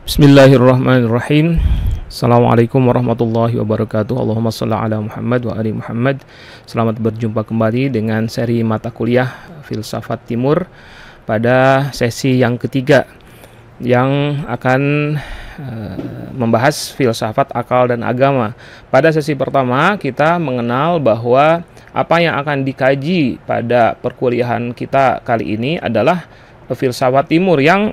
Bismillahirrahmanirrahim. Assalamualaikum warahmatullahi wabarakatuh. Allahumma shalli ala Muhammad wa ali Muhammad. Selamat berjumpa kembali dengan seri mata kuliah Filsafat Timur pada sesi yang ketiga yang akan membahas filsafat, akal, dan agama. Pada sesi pertama kita mengenal bahwa apa yang akan dikaji pada perkuliahan kita kali ini adalah filsafat timur yang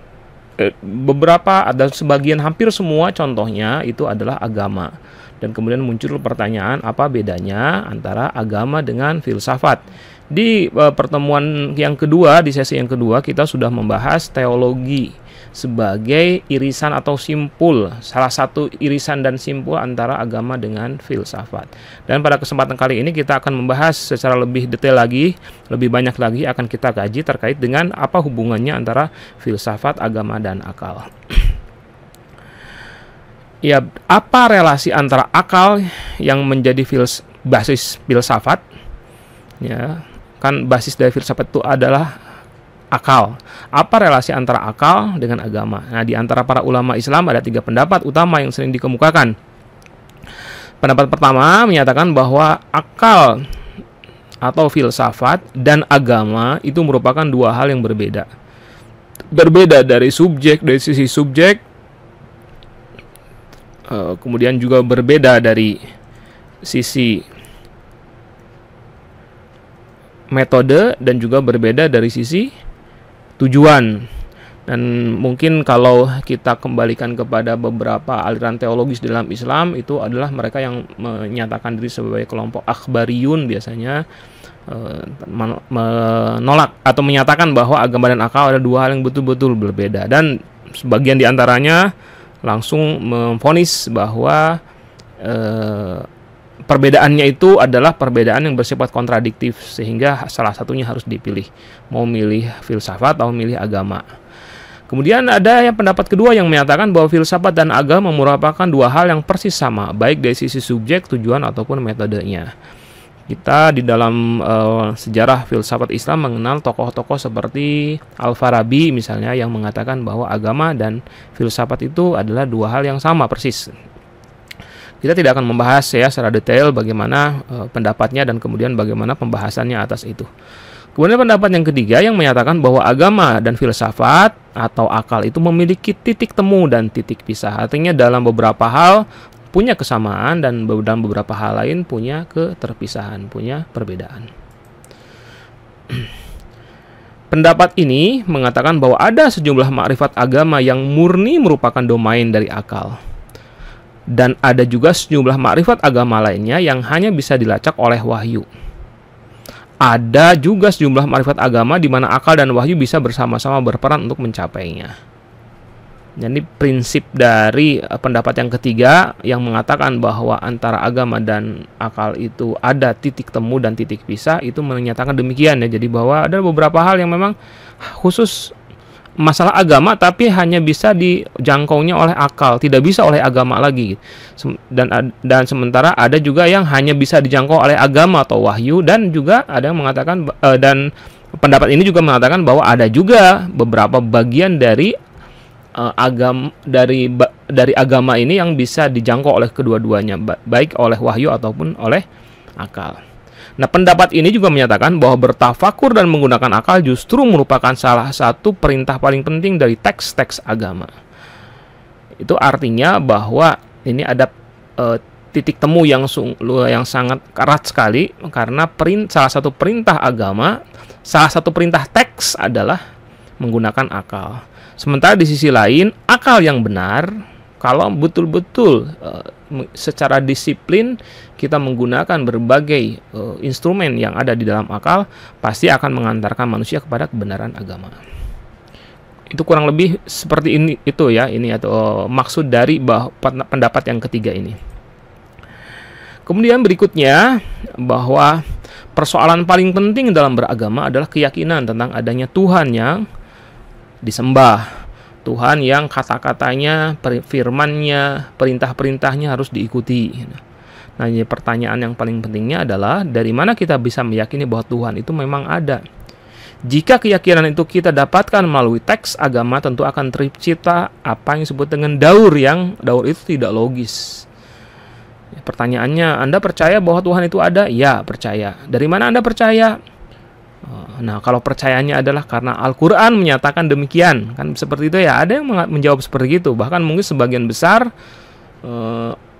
beberapa ada sebagian hampir semua contohnya itu adalah agama. Dan kemudian muncul pertanyaan apa bedanya antara agama dengan filsafat. Di pertemuan yang kedua, di sesi yang kedua kita sudah membahas teologi sebagai irisan atau simpul, salah satu irisan dan simpul antara agama dengan filsafat. Dan pada kesempatan kali ini kita akan membahas secara lebih detail lagi, lebih banyak lagi akan kita kaji terkait dengan apa hubungannya antara filsafat, agama, dan akal. Ya, apa relasi antara akal yang menjadi basis filsafat? Ya, kan basis dari filsafat itu adalah akal. Apa relasi antara akal dengan agama? Nah, di antara para ulama Islam ada 3 pendapat utama yang sering dikemukakan. Pendapat pertama menyatakan bahwa akal atau filsafat dan agama itu merupakan 2 hal yang berbeda. Berbeda dari sisi subjek, kemudian juga berbeda dari sisi metode, dan juga berbeda dari sisi tujuan. Dan mungkin kalau kita kembalikan kepada beberapa aliran teologis dalam Islam, itu adalah mereka yang menyatakan diri sebagai kelompok akhbariyun, biasanya menolak atau menyatakan bahwa agama dan akal ada 2 hal yang betul-betul berbeda. Dan sebagian diantaranya langsung memvonis bahwa perbedaannya itu adalah perbedaan yang bersifat kontradiktif, sehingga salah satunya harus dipilih, mau milih filsafat atau milih agama. Kemudian ada yang pendapat kedua yang menyatakan bahwa filsafat dan agama merupakan 2 hal yang persis sama, baik dari sisi subjek, tujuan, ataupun metodenya. Kita di dalam sejarah filsafat Islam mengenal tokoh-tokoh seperti Al-Farabi misalnya, yang mengatakan bahwa agama dan filsafat itu adalah 2 hal yang sama persis. Kita tidak akan membahas ya secara detail bagaimana pendapatnya dan kemudian bagaimana pembahasannya atas itu. Kemudian pendapat yang ketiga yang menyatakan bahwa agama dan filsafat atau akal itu memiliki titik temu dan titik pisah. Artinya dalam beberapa hal punya kesamaan dan dalam beberapa hal lain punya keterpisahan, punya perbedaan. Pendapat ini mengatakan bahwa ada sejumlah makrifat agama yang murni merupakan domain dari akal. Dan ada juga sejumlah makrifat agama lainnya yang hanya bisa dilacak oleh wahyu. Ada juga sejumlah makrifat agama di mana akal dan wahyu bisa bersama-sama berperan untuk mencapainya. Jadi prinsip dari pendapat yang ketiga yang mengatakan bahwa antara agama dan akal itu ada titik temu dan titik pisah, itu menyatakan demikian ya. Jadi bahwa ada beberapa hal yang memang khusus masalah agama tapi hanya bisa dijangkaunya oleh akal, tidak bisa oleh agama lagi. Dan sementara ada juga yang hanya bisa dijangkau oleh agama atau wahyu, dan juga ada yang mengatakan dan pendapat ini juga mengatakan bahwa ada juga beberapa bagian dari agama ini yang bisa dijangkau oleh kedua-duanya, baik oleh wahyu ataupun oleh akal. Nah, pendapat ini juga menyatakan bahwa bertafakur dan menggunakan akal justru merupakan salah satu perintah paling penting dari teks-teks agama. Itu artinya bahwa ini ada titik temu yang sangat erat sekali, karena salah satu perintah agama, salah satu perintah teks adalah menggunakan akal. Sementara di sisi lain, akal yang benar, kalau betul-betul secara disiplin kita menggunakan berbagai instrumen yang ada di dalam akal, pasti akan mengantarkan manusia kepada kebenaran agama. Itu kurang lebih seperti ini atau maksud dari pendapat yang ketiga ini. Kemudian berikutnya bahwa persoalan paling penting dalam beragama adalah keyakinan tentang adanya Tuhan yang disembah, Tuhan yang kata-katanya, firman-Nya, perintah-perintahnya harus diikuti. Nah, ini pertanyaan yang paling pentingnya adalah dari mana kita bisa meyakini bahwa Tuhan itu memang ada. Jika keyakinan itu kita dapatkan melalui teks agama, tentu akan tercipta apa yang disebut dengan daur, yang daur itu tidak logis. Pertanyaannya, Anda percaya bahwa Tuhan itu ada? Ya, percaya. Dari mana Anda percaya? Nah, kalau percayanya adalah karena Al-Quran menyatakan demikian, kan seperti itu ya. Ada yang menjawab seperti itu. Bahkan mungkin sebagian besar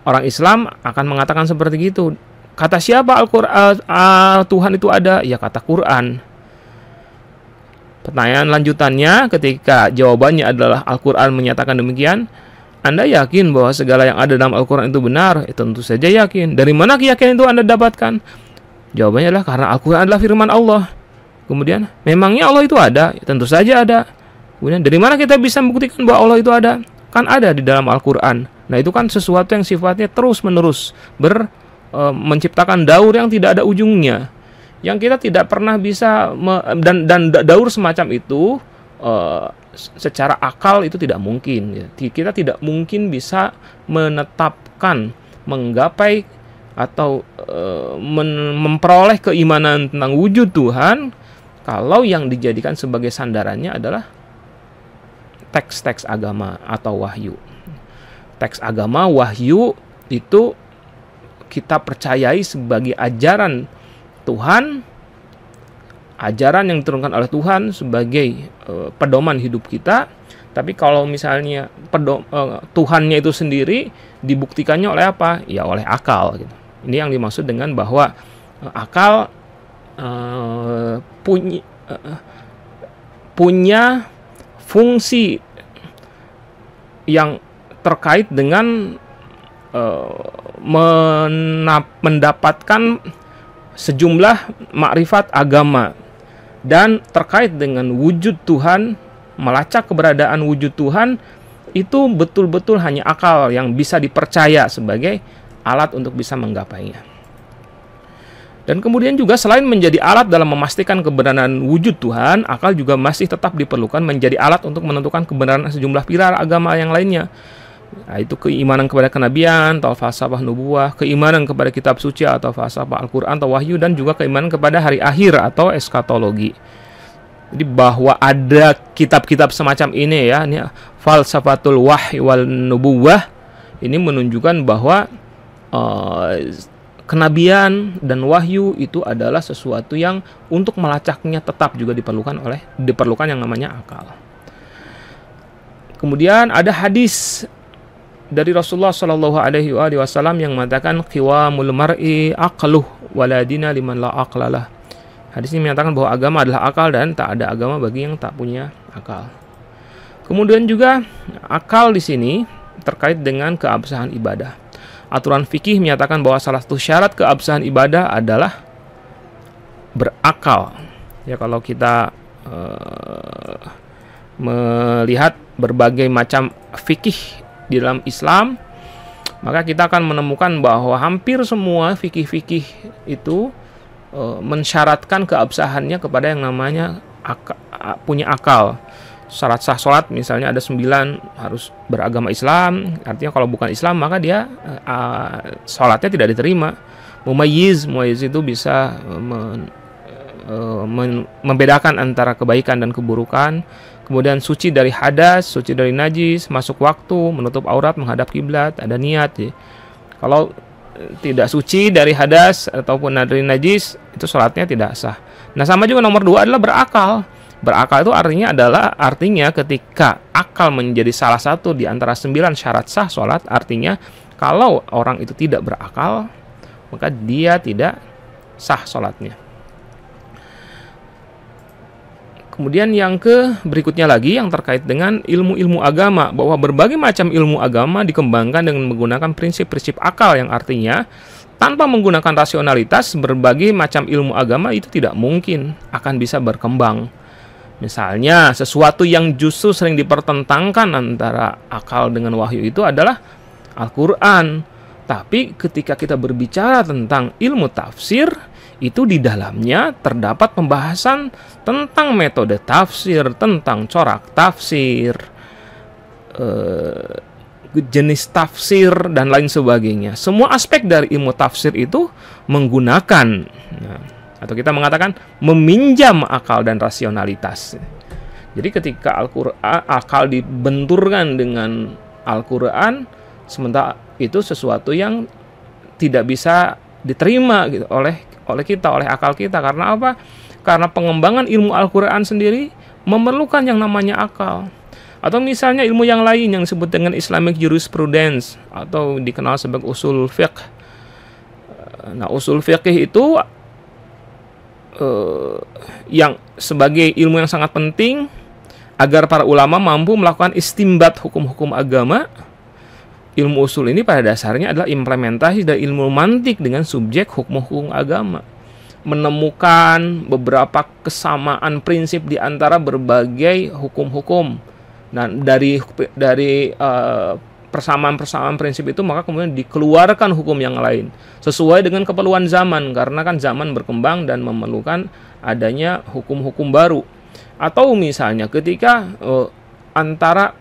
orang Islam akan mengatakan seperti itu. Kata siapa Tuhan itu ada? Ya, kata Quran. Pertanyaan lanjutannya, ketika jawabannya adalah Al-Quran menyatakan demikian, Anda yakin bahwa segala yang ada dalam Al-Quran itu benar? Tentu saja yakin. Dari mana keyakinan itu Anda dapatkan? Jawabannya adalah karena Al-Quran adalah firman Allah. Kemudian, memangnya Allah itu ada? Tentu saja ada. Kemudian, dari mana kita bisa membuktikan bahwa Allah itu ada? Kan ada di dalam Al-Quran. Nah, itu kan sesuatu yang sifatnya terus-menerus menciptakan daur yang tidak ada ujungnya. Yang kita tidak pernah bisa dan daur semacam itu secara akal itu tidak mungkin ya. Kita tidak mungkin bisa menetapkan, menggapai atau memperoleh keimanan tentang wujud Tuhan kalau yang dijadikan sebagai sandarannya adalah teks-teks agama atau wahyu. Teks agama, wahyu itu kita percayai sebagai ajaran Tuhan, ajaran yang diturunkan oleh Tuhan sebagai pedoman hidup kita. Tapi kalau misalnya Tuhannya itu sendiri dibuktikannya oleh apa? Ya oleh akal gitu. Ini yang dimaksud dengan bahwa akal punya fungsi yang terkait dengan mendapatkan sejumlah makrifat agama dan terkait dengan wujud Tuhan, melacak keberadaan wujud Tuhan itu betul-betul hanya akal yang bisa dipercaya sebagai alat untuk bisa menggapainya. Dan kemudian juga selain menjadi alat dalam memastikan kebenaran wujud Tuhan, akal juga masih tetap diperlukan menjadi alat untuk menentukan kebenaran sejumlah pilar agama yang lainnya. Nah, itu keimanan kepada kenabian atau falsafah nubuwah, keimanan kepada kitab suci atau falsafah Al-Quran atau wahyu, dan juga keimanan kepada hari akhir atau eskatologi. Jadi bahwa ada kitab-kitab semacam ini ya, ini falsafatul wahyi wal nubuwah, ini menunjukkan bahwa kenabian dan wahyu itu adalah sesuatu yang untuk melacaknya tetap juga diperlukan yang namanya akal. Kemudian ada hadis dari Rasulullah Shallallahu Alaihi Wasallam yang mengatakan qiwamul mar'i aqluh waladina liman la aqlalah. Hadis ini menyatakan bahwa agama adalah akal dan tak ada agama bagi yang tak punya akal. Kemudian juga akal di sini terkait dengan keabsahan ibadah. Aturan fikih menyatakan bahwa salah satu syarat keabsahan ibadah adalah berakal. Ya, kalau kita melihat berbagai macam fikih di dalam Islam, maka kita akan menemukan bahwa hampir semua fikih-fikih itu mensyaratkan keabsahannya kepada yang namanya punya akal. Syarat sah sholat misalnya ada 9, harus beragama Islam. Artinya kalau bukan Islam maka dia sholatnya tidak diterima. Mumayyiz itu bisa membedakan antara kebaikan dan keburukan. Kemudian suci dari hadas, suci dari najis, masuk waktu, menutup aurat, menghadap kiblat, ada niat ya. Kalau tidak suci dari hadas ataupun dari najis, itu sholatnya tidak sah. Nah, sama juga nomor 2 adalah berakal. Berakal itu artinya ketika akal menjadi salah satu di antara 9 syarat sah sholat, artinya kalau orang itu tidak berakal, maka dia tidak sah sholatnya. Kemudian yang berikutnya lagi yang terkait dengan ilmu-ilmu agama, bahwa berbagai macam ilmu agama dikembangkan dengan menggunakan prinsip-prinsip akal, yang artinya tanpa menggunakan rasionalitas berbagai macam ilmu agama itu tidak mungkin akan bisa berkembang. Misalnya sesuatu yang justru sering dipertentangkan antara akal dengan wahyu itu adalah Al-Quran. Tapi ketika kita berbicara tentang ilmu tafsir, itu di dalamnya terdapat pembahasan tentang metode tafsir, tentang corak tafsir, jenis tafsir, dan lain sebagainya. Semua aspek dari ilmu tafsir itu menggunakan Atau kita mengatakan meminjam akal dan rasionalitas. Jadi ketika akal dibenturkan dengan Al-Quran, sementara itu sesuatu yang tidak bisa diterima gitu oleh kita, oleh akal kita. Karena apa? Karena pengembangan ilmu Al-Quran sendiri memerlukan yang namanya akal. Atau misalnya ilmu yang lain yang disebut dengan Islamic Jurisprudence atau dikenal sebagai usul fiqh. Nah, usul fiqh itu yang sebagai ilmu yang sangat penting agar para ulama mampu melakukan istimbat hukum-hukum agama. Ilmu usul ini pada dasarnya adalah implementasi dari ilmu mantik dengan subjek hukum-hukum agama, menemukan beberapa kesamaan prinsip di antara berbagai hukum-hukum. Nah, dari persamaan-persamaan prinsip itu maka kemudian dikeluarkan hukum yang lain sesuai dengan keperluan zaman, karena kan zaman berkembang dan memerlukan adanya hukum-hukum baru. Atau misalnya ketika antara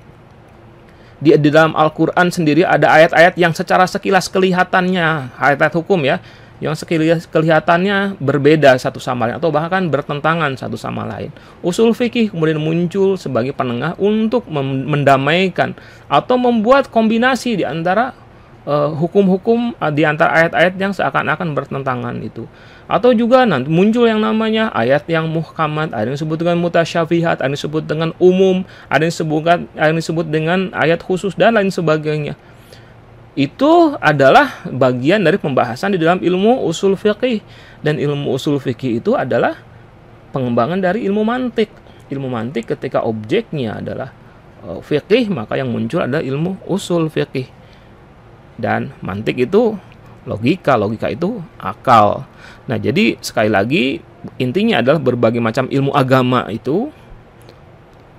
di dalam Al-Quran sendiri ada ayat-ayat yang secara sekilas kelihatannya, ayat-ayat hukum ya, yang sekilas kelihatannya berbeda satu sama lain atau bahkan bertentangan satu sama lain. Usul fikih kemudian muncul sebagai penengah untuk mendamaikan atau membuat kombinasi di antara hukum-hukum di antara ayat-ayat yang seakan-akan bertentangan itu. Atau juga nanti muncul yang namanya ayat yang muhkamat, ada yang disebut dengan mutasyabihat, ada yang disebut dengan umum, ada yang disebut dengan ayat khusus dan lain sebagainya. Itu adalah bagian dari pembahasan di dalam ilmu usul fiqih, dan ilmu usul fiqih itu adalah pengembangan dari ilmu mantik. Ilmu mantik ketika objeknya adalah fiqih, maka yang muncul adalah ilmu usul fiqih. Dan mantik itu logika itu akal. Nah, jadi sekali lagi intinya adalah berbagai macam ilmu agama itu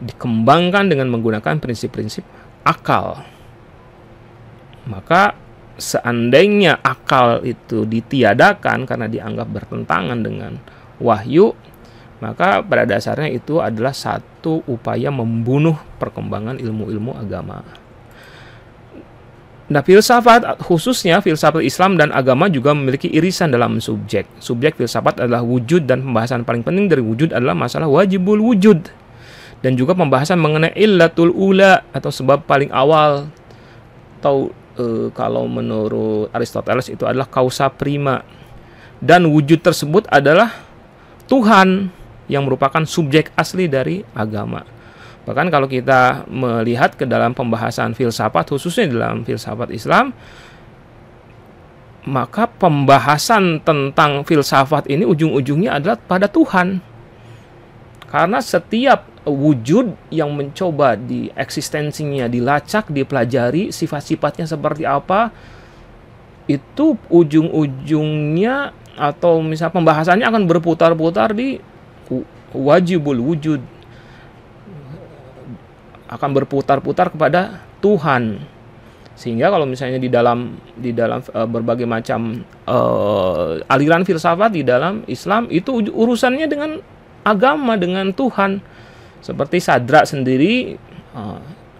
dikembangkan dengan menggunakan prinsip-prinsip akal. Maka seandainya akal itu ditiadakan karena dianggap bertentangan dengan wahyu, maka pada dasarnya itu adalah satu upaya membunuh perkembangan ilmu-ilmu agama. Nah, filsafat, khususnya filsafat Islam dan agama juga memiliki irisan dalam subjek. Subjek filsafat adalah wujud, dan pembahasan paling penting dari wujud adalah masalah wajibul wujud. Dan juga pembahasan mengenai illatul ula atau sebab paling awal, atau kalau menurut Aristoteles itu adalah causa prima. Dan wujud tersebut adalah Tuhan yang merupakan subjek asli dari agama. Bahkan kalau kita melihat ke dalam pembahasan filsafat, khususnya dalam filsafat Islam, maka pembahasan tentang filsafat ini ujung-ujungnya adalah pada Tuhan. Karena setiap wujud yang mencoba di eksistensinya dilacak, dipelajari, sifat-sifatnya seperti apa, itu ujung-ujungnya atau misal pembahasannya akan berputar-putar di wajibul wujud, akan berputar-putar kepada Tuhan. Sehingga kalau misalnya di dalam berbagai macam aliran filsafat di dalam Islam itu urusannya dengan agama, dengan Tuhan. Seperti Sadra sendiri,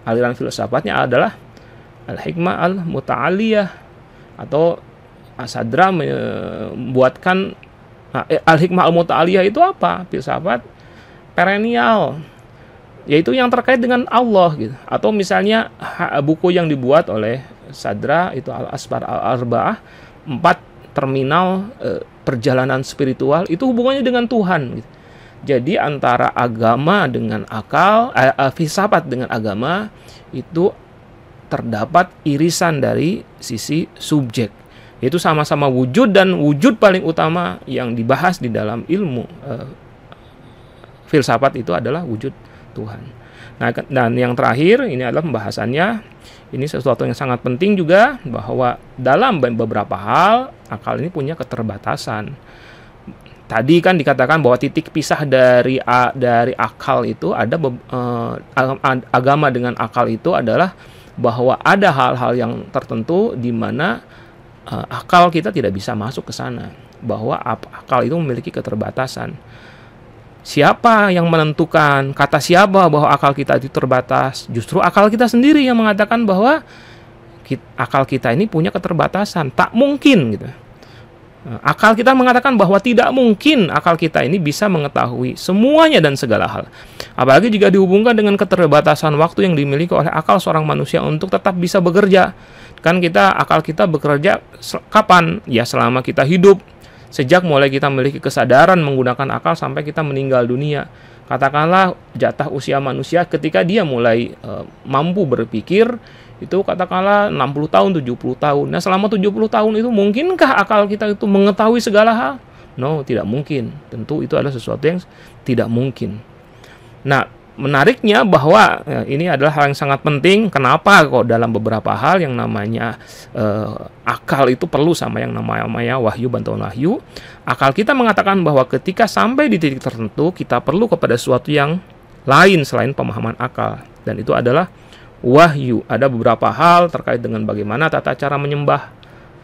aliran filsafatnya adalah al-hikmah al-muta'aliyah, atau Sadra membuatkan al-hikmah al-muta'aliyah itu apa? Filsafat perennial, yaitu yang terkait dengan Allah gitu. Atau misalnya buku yang dibuat oleh Sadra itu Al-Asfar Al-Arba'ah, 4 terminal perjalanan spiritual, itu hubungannya dengan Tuhan gitu. Jadi antara agama dengan akal, filsafat dengan agama itu terdapat irisan dari sisi subjek. Itu sama-sama wujud, dan wujud paling utama yang dibahas di dalam ilmu filsafat itu adalah wujud Tuhan. Nah, dan yang terakhir ini adalah pembahasannya. Ini sesuatu yang sangat penting juga, bahwa dalam beberapa hal akal ini punya keterbatasan. Tadi kan dikatakan bahwa titik pisah dari akal itu ada agama dengan akal itu adalah bahwa ada hal-hal yang tertentu di mana akal kita tidak bisa masuk ke sana, bahwa akal itu memiliki keterbatasan. Siapa yang menentukan, kata siapa bahwa akal kita itu terbatas? Justru akal kita sendiri yang mengatakan bahwa akal kita ini punya keterbatasan, tak mungkin gitu. Akal kita mengatakan bahwa tidak mungkin akal kita ini bisa mengetahui semuanya dan segala hal. Apalagi jika dihubungkan dengan keterbatasan waktu yang dimiliki oleh akal seorang manusia untuk tetap bisa bekerja. Kan akal kita bekerja kapan? Ya selama kita hidup. Sejak mulai kita memiliki kesadaran menggunakan akal sampai kita meninggal dunia. Katakanlah jatah usia manusia ketika dia mulai mampu berpikir, itu katakanlah 60 tahun, 70 tahun. Nah, selama 70 tahun itu mungkinkah akal kita itu mengetahui segala hal? No, tidak mungkin. Tentu itu adalah sesuatu yang tidak mungkin. Nah, menariknya bahwa ini adalah hal yang sangat penting. Kenapa kok dalam beberapa hal yang namanya akal itu perlu sama yang namanya wahyu, bantuan wahyu. Akal kita mengatakan bahwa ketika sampai di titik tertentu, kita perlu kepada sesuatu yang lain selain pemahaman akal. Dan itu adalah wahyu. Ada beberapa hal terkait dengan bagaimana tata cara menyembah.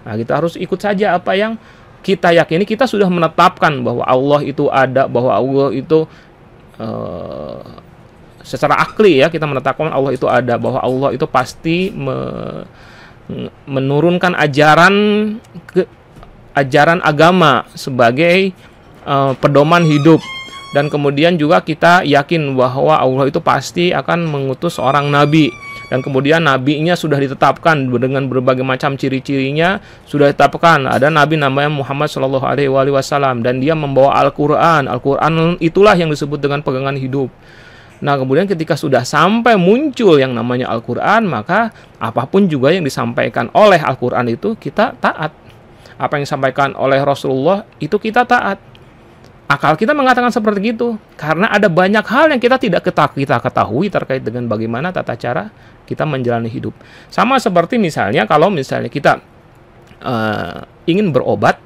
Nah, kita harus ikut saja apa yang kita yakini. Kita sudah menetapkan bahwa Allah itu ada, bahwa Allah itu secara akli ya, kita menetapkan Allah itu ada, bahwa Allah itu pasti menurunkan ajaran agama sebagai pedoman hidup. Dan kemudian juga kita yakin bahwa Allah itu pasti akan mengutus seorang nabi. Dan kemudian nabinya sudah ditetapkan dengan berbagai macam ciri-cirinya, sudah ditetapkan. Ada nabi namanya Muhammad Shallallahu Alaihi Wasallam dan dia membawa Al-Quran. Al-Quran itulah yang disebut dengan pegangan hidup. Nah, kemudian ketika sudah sampai muncul yang namanya Al-Quran, maka apapun juga yang disampaikan oleh Al-Quran itu kita taat. Apa yang disampaikan oleh Rasulullah itu kita taat. Akal kita mengatakan seperti itu karena ada banyak hal yang kita tidak ketahui terkait dengan bagaimana tata cara kita menjalani hidup. Sama seperti misalnya kalau misalnya kita ingin berobat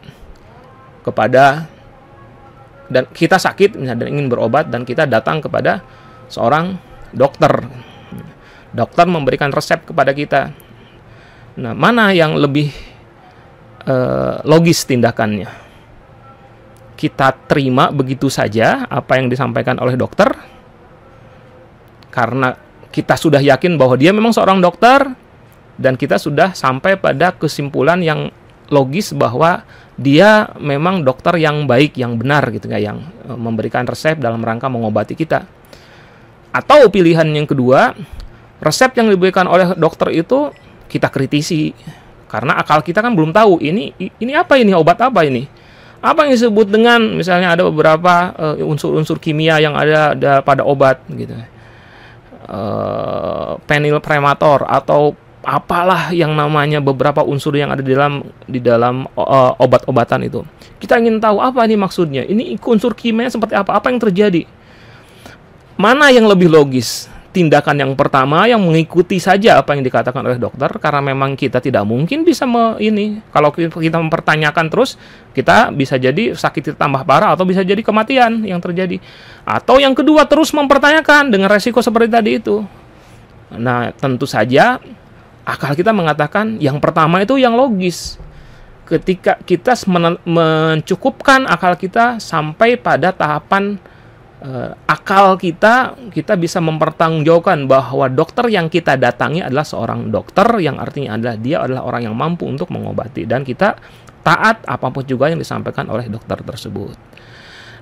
dan kita sakit misalnya, dan ingin berobat dan kita datang kepada seorang dokter. Dokter memberikan resep kepada kita. Nah, mana yang lebih logis tindakannya? Kita terima begitu saja apa yang disampaikan oleh dokter karena kita sudah yakin bahwa dia memang seorang dokter dan kita sudah sampai pada kesimpulan yang logis bahwa dia memang dokter yang baik, yang benar gitu ya, yang memberikan resep dalam rangka mengobati kita. Atau pilihan yang kedua, resep yang diberikan oleh dokter itu kita kritisi karena akal kita kan belum tahu ini apa, ini obat apa ini. Apa yang disebut dengan misalnya ada beberapa unsur-unsur kimia yang ada pada obat gitu. Penilpremator atau apalah yang namanya beberapa unsur yang ada di dalam obat-obatan itu. Kita ingin tahu apa ini maksudnya. Ini unsur kimia seperti apa yang terjadi. Mana yang lebih logis? Tindakan yang pertama yang mengikuti saja apa yang dikatakan oleh dokter karena memang kita tidak mungkin bisa kalau kita mempertanyakan terus kita bisa jadi sakit tambah parah atau bisa jadi kematian yang terjadi. Atau yang kedua terus mempertanyakan dengan resiko seperti tadi itu. Nah, tentu saja akal kita mengatakan yang pertama itu yang logis. Ketika kita mencukupkan akal kita sampai pada tahapan akal kita bisa mempertanggungjawabkan bahwa dokter yang kita datangi adalah seorang dokter yang artinya adalah dia adalah orang yang mampu untuk mengobati dan kita taat apapun juga yang disampaikan oleh dokter tersebut.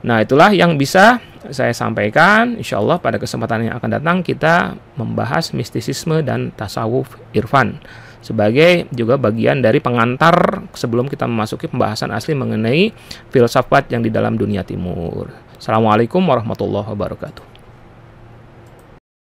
Nah, itulah yang bisa saya sampaikan. Insya Allah pada kesempatan yang akan datang kita membahas mistisisme dan tasawuf irfan sebagai juga bagian dari pengantar sebelum kita memasuki pembahasan asli mengenai filsafat yang di dalam dunia timur. Assalamualaikum warahmatullahi wabarakatuh.